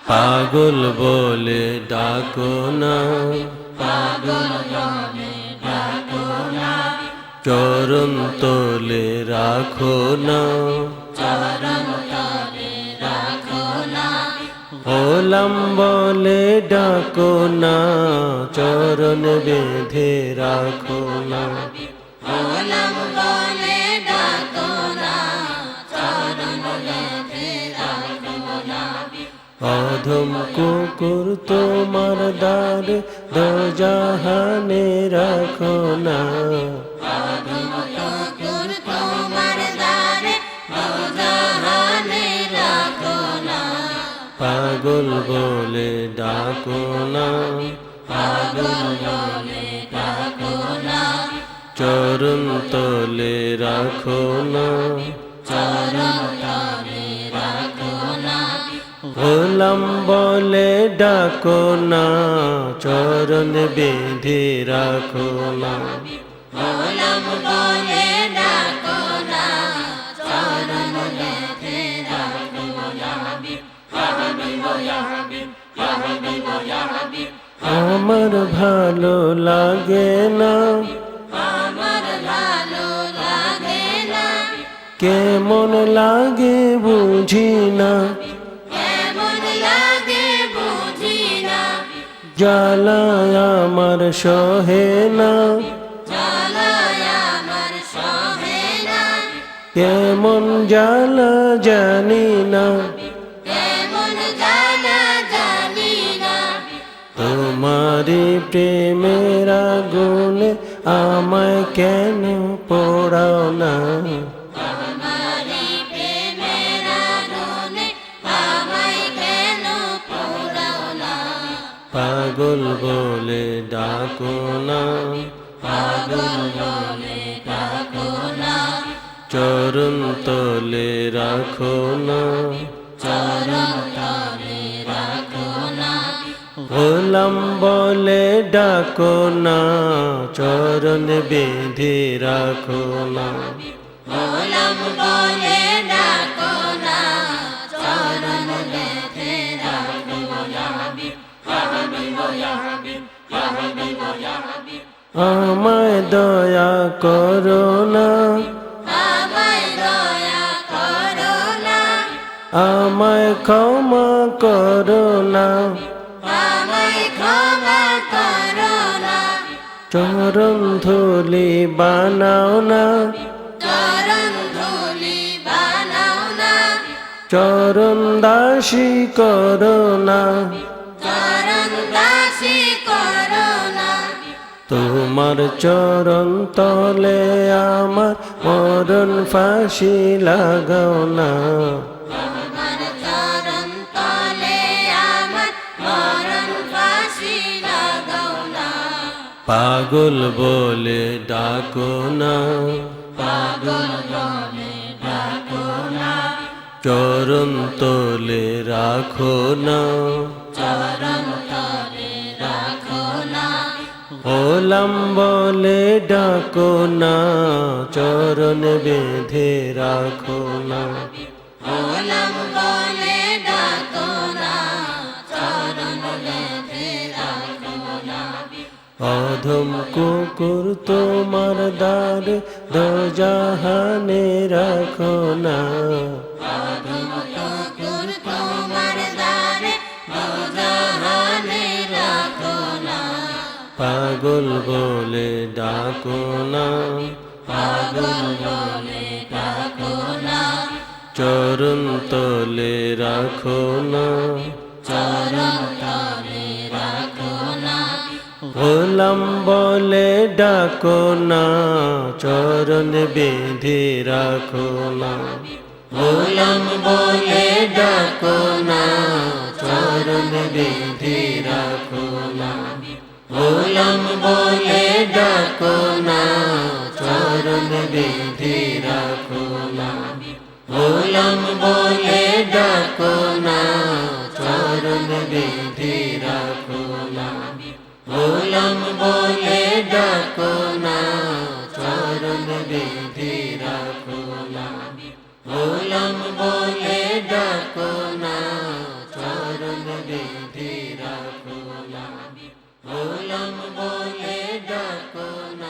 পাগল বলে ডাকো না, চরণ তলে রাখো না, গোলাম বলে ডাকো না, চরণ বেঁধে রাখো না। অধম কুকুর তোমার দ্বারে দোজাহানে রাখো না, পাগল বলে ডাকো না, চরণ তলে রাখো না, গোলাম বলে ডাকো না, চরণ বেঁধে রাখো না। আমার ভালো লাগে না, কেমন লাগে বুঝি না, জ্বালায় আমার সহে না, কেমন জ্বালা জানি না, তোমারি প্রেমের আগুনে আমায় কেন পোড়াও না, পাগল বলে ডাকো না, চরণ তলে রাখো না, গোলাম বলে ডাকো না, চরণ বেঁধে রাখো না। আমায় দয়া করো না, আমায় ক্ষমা করো না, চরণ ধুলি বানাও না, চরণ দাসী করো না, তোমার চরণ তলে আমার মরণ ফাঁসি লাগাও না, পাগল বলে ডাকো না, চরণ তলে রাখো না, গোলাম বলে ডাকো না, চরণ বেঁধে রাখো না। অধম কুকুর তোমার দ্বারে দোজাহানে রাখো না, পাগল বলে ডাকো না, চরণ তলে রাখো না, গোলাম বলে ডাকো না, চরণ বেঁধে রাখো না, গোলাম বলে ডাকো না, চরণ বেঁধে রাখো না, গোলাম বলে ডাকো না, চরণ বেঁধে রাখো না, গোলাম বলে ডাকো না, চরণ বেঁধে রাখো না, গোলাম বলে ডাকো না, চরণ বেঁধে রাখো না, গোলাম বলে ডাকো না, চরণ বেঁধে রাখো না। গোলাম বলে ডাকো না।